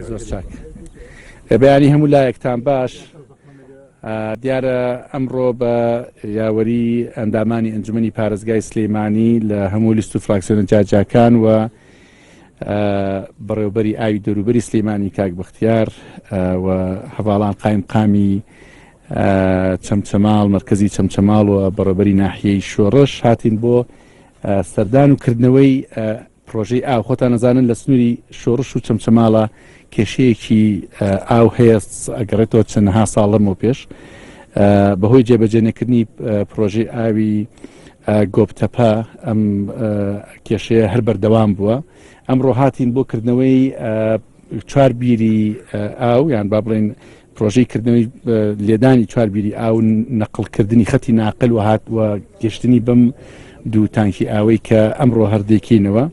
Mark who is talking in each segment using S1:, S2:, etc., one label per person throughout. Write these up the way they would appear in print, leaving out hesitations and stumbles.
S1: زۆر چاک بەیانی هەموو لایەکتان باش دیارە ئەمڕۆ بە یاوەری ئەندامانی ئەنجومەنی پارێزگای سلێمانی لە هەموو لیست و فراکسیۆنە جاجاکان و بەڕێوەبەری ئاوی دەوروبەری سلێمانی کاک بەختیار و هەواڵان قایمقامی چەمچەماڵ مرکزی چەمچەماڵ و بەڕێوەبەری ناحیەی شۆڕش هاتین بۆ سەردان و کردنەوەی پرۆژەی ئاو. خۆتان نەزانن لە سنووری شۆڕش و چەمچەماڵە کێشەیەکی ئاو هەیە ئەگەڕێتەوە چەندەها ساڵ لەمەوە پێش بەهۆی جێبەجێنەکردنی پرۆژەی ئاوی گۆبتەپە ئەم کێشەیە هەر بەردەوام بووە. ئەمڕۆ هاتین بۆ کردنەوەی چوار بیری ئاو یان با بڵێن پرۆژەی کردنەوەی لێدانی چوار بیری ئاو نەقڵکردنی خەتی ناقل و هات و گەشتنی بەم دوو تانکی ئاوەی کە ئەمڕۆ هەردێکینەوە.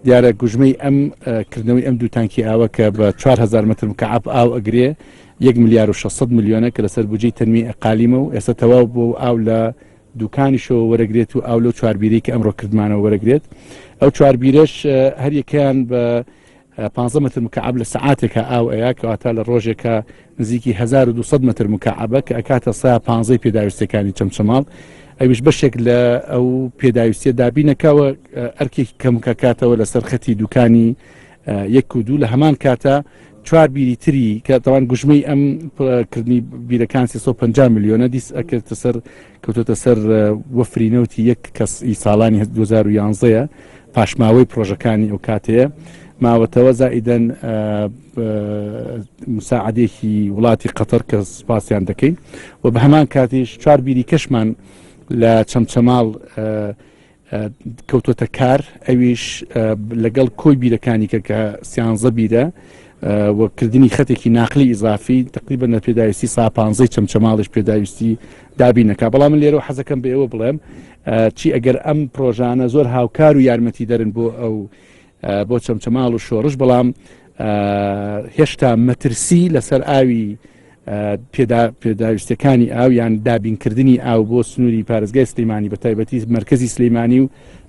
S1: دیارە گوژمەی ئەم کردنەوەی ئەم دوو تانکی ئاوە کە بە 4,000 متر مکعب ئاو ئەگرێ 1 ملیار و 600 میلیۆنە کە لەسەر بودجەی تەنمی ئەقالیمە و ئێستا تەواو بۆ ئاو لە دوکانیشەوە وەرەگرێت و ئاو لەو چواربیرەی کە ئەمڕۆ کردمانەوە وەرەگرێت. ئەو چواربیرەش هەر یەکەیان بە 15 متر مکعب لە سعاتێکە ئاو ئەیە کەواتە لە ڕۆژێکە نزیکی 1200 متر مکعبە کە ئەکاتە سا 15 پێداویستەکانی چەمچەماڵ. ئەویش بەشێک لە ئەو پێداویستیە دابینەکەوە ئەرکێکی کەمکە کاتەوە لەسەر خەتی دوکانی 1 و 2 لە هەمان کاتە چوار بیری تری کە تاوان گوژمەی ئەم کردنی بیرەکان 350 میلیۆنە دیس ئەکرێتە سەر کەوتۆتە سەر وەفرینەوتی یەک کەسی ساڵانی 2011 پاشماوەی پرۆژەکانی ئەو کاتەیە ماوەتەوە زائیدەن مساعدێکی وڵاتی قەتەر کە سپاسیان دەکەین و بە هەمان کاتیش چوار بیری کەشمان لە چەمچەماڵ کەوتۆتە کار ئەویش لەگەڵ کۆی بیرەکانی کە 13 بیرە وەکردنی خەتێکی ناقلی ئیزافی تقریبا لە پێداویستی سا 15 چەمچەماڵش پێداویستی دابینەکە. بەڵام من لێرە حەزەکەم بە ئێوە بڵێم چی ئەگەر ئەم پرۆژانە زۆر هاوکار و یارمەتی دەرن بۆ ئەو بۆ چەمچەماڵ و شۆڕش بەڵام هێشتا مەترسی لەسەر ئاوی پێداویستەکانی ئاو یان دابینکردنی ئاو بۆ سنووری پارێزگای سلێمانی بە تایبەتی مرکزی سلێمانی و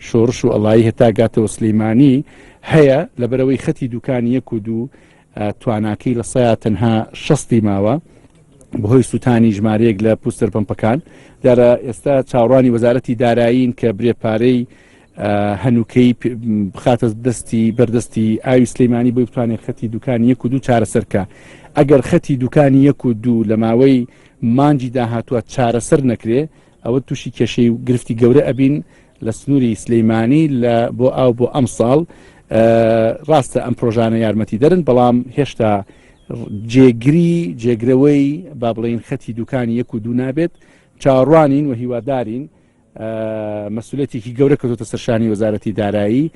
S1: شۆڕش و ئەڵایی هێتا گاتەوە سلێمانی هەیە لەبەرەوەی خەتی دوکانی 1 و 2 تواناکەی لە سەیە تەنها 60 ماوە بەهۆی سووتانی ژمارەیەک لە پوستەر پەمپەکان. دیارە ئێستا چاوەڕوانی وەزارەتی دارایین کە برێپارەی هەنووکەی بخاتە دەستی بەردەستی ئاوی سلێمانی بۆی بتوانێت خەتی دوکانی 1 و 2 چارەسەرکە. ئەگەر خەتی دوکانی 1 و 2 لە ماوەی مانجی داهاتووە چارەسەر نەکرێ ئەوە تووشی کێشەی و گرفتی گەورە ئەبین لە سنووری سلێمانی بۆ ئاو بۆ ئەم ساڵ. ڕاستە ئەم پرۆژانە یارمەتی دەرن بەڵام هێشتا جێگرەوەی با بڵێن خەتی دوکانی 1 و 2 نابێت. چاوەڕوانین و هیوادارین مەسئولەتێکی گەورە کردوتە سەرشانی وەزارەتی دارایی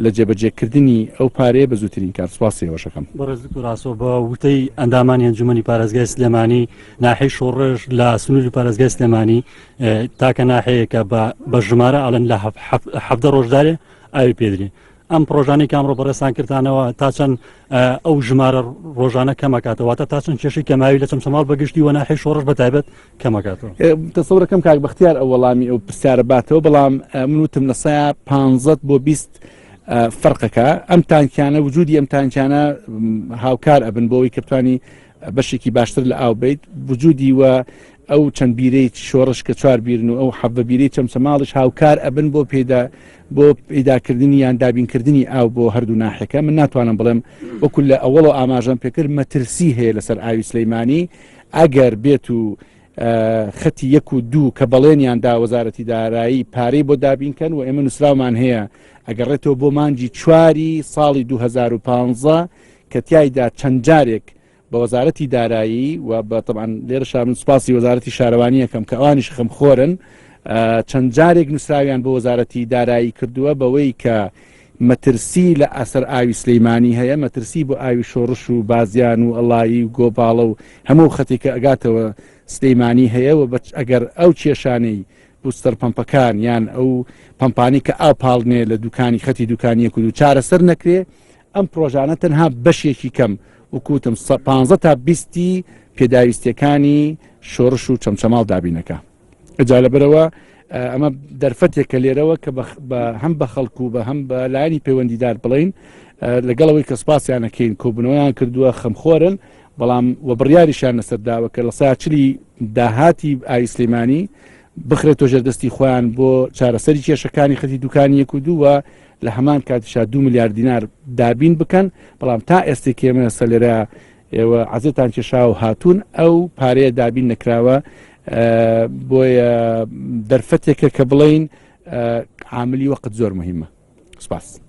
S1: لە جێبەجێکردنی ئەو پارەیە بە زووترین کار. سپاسی ئێوەشەکەم.
S2: بەڕێز ڕاستەوە بە وتەی ئەندامانی ئەنجومەنی پارێزگای سلێمانی ناحیەی شۆڕش لە سنووری پارێزگای سلێمانی تاکە ناحەیەکە بە ژمارە ئەڵەن لە 17 ڕۆژدارێ ئاوی پێدرێ. ئەم پرۆژانەی کامڕۆ بەڕێستان کردانەوە تا چەند ئەو ژمارە ڕۆژانە کەمەکاتەوەتە تا چەند کێشەی کەماوی لە چەمچەماڵ بەگشتی و ناحیەی شۆڕش بەتایبەت کەمەکاتەوە.
S1: تەسەوڕەکەم کاک بەختیار ئەو وەڵامی ئەو پرسیارە باتەوە بەڵام من وتم لە سەیە 15 بۆ 20 فەرقەکە. ئەم تانکیانە وجودی ئەم تانکیانە هاوکار ئەبن بۆەوەی کە بتوانی بەشێکی باشتر لە ئاو بیت وجودی وە ئەو چەند بیرەی شۆڕش کە چوار بیرن و ئەو حەڤە بیرەی چەمچەماڵش هاوکار ئەبن بۆ پیداکردنی یان دابینکردنی ئاو بۆ هەردوو ناحەکە. من ناتوانم بڵێم وەکو لە ئەوڵ و ئاماژەم پێکرد مەترسی هەیە لەسەر ئاوی سلەیمانی ئەگەر بێت و خەتی 1 و 2 کە بەڵێنیاندا وەزارەتی دارایی پارەی بۆ دابینکەن و ئێمە نووسراومان هەیە ئەگەڕێتەوە بۆ مانجی 4 ساڵی 2015 کە تیایدا چەند جارێک بە وەزارەتی دارایی و بە طبعاً لێرەشا من سوپاسی وەزارەتی شارەوانی یەکەم کە ئەوانیش خەمخۆرن چەند جارێک نووسراویان بۆ وەزارەتی دارایی کردووە بەوەی کە مەترسی لە ئەسەر ئاوی سلەیمانی هەیە مەترسی بۆ ئاوی شۆڕش و بازیان و ئەڵایی و گۆپاڵە و هەموو خەتێکە ئەگاتەوە سلەیمانی هەیە و ئەگەر ئەو کێشانەی بوستەر پەمپەکان یان ئەو پەمپانی کە ئاو پاڵنێ لە دوکانی خەتی دوکانی 1 و 2 چارەسەر نەکرێ ئەم پرۆژانە تەنها بەشێکی کەم وکوتم 15 تا 20 پێداویستیەکانی شۆڕش و چەمچەماڵ دابینەکە. ئەجا لەبەرەوە ئەمە دەرفەتێکە لێرەوە کە هەم بە خەڵکو و بە هەم بە لایانی پەیوەندیدار بڵین لەگەڵەوەی کە سپاسیانەکەین کۆبنەوەیان کردووە خەمخۆرن بەڵام وە بڕیاریشان لەسەرداوە کە لە ساچلی داهاتی ئاوی سلێمانی بخرێت تۆژەردەستی خۆیان بۆ چارەسەری کێشەکانی خەتی دوکانی 1 و 2 و لە هەمان کاتیشا 2 میلیارد دینار دابین بکەن بەڵام تا ئێستا کێمە سەلێرە ئێوە عەزتان کێشا و هاتوون ئەو پارەیە دابین نەکراوە بۆیە دەرفەتێکە کە بڵین عاملی وەقت زۆر مهمە. سپاس.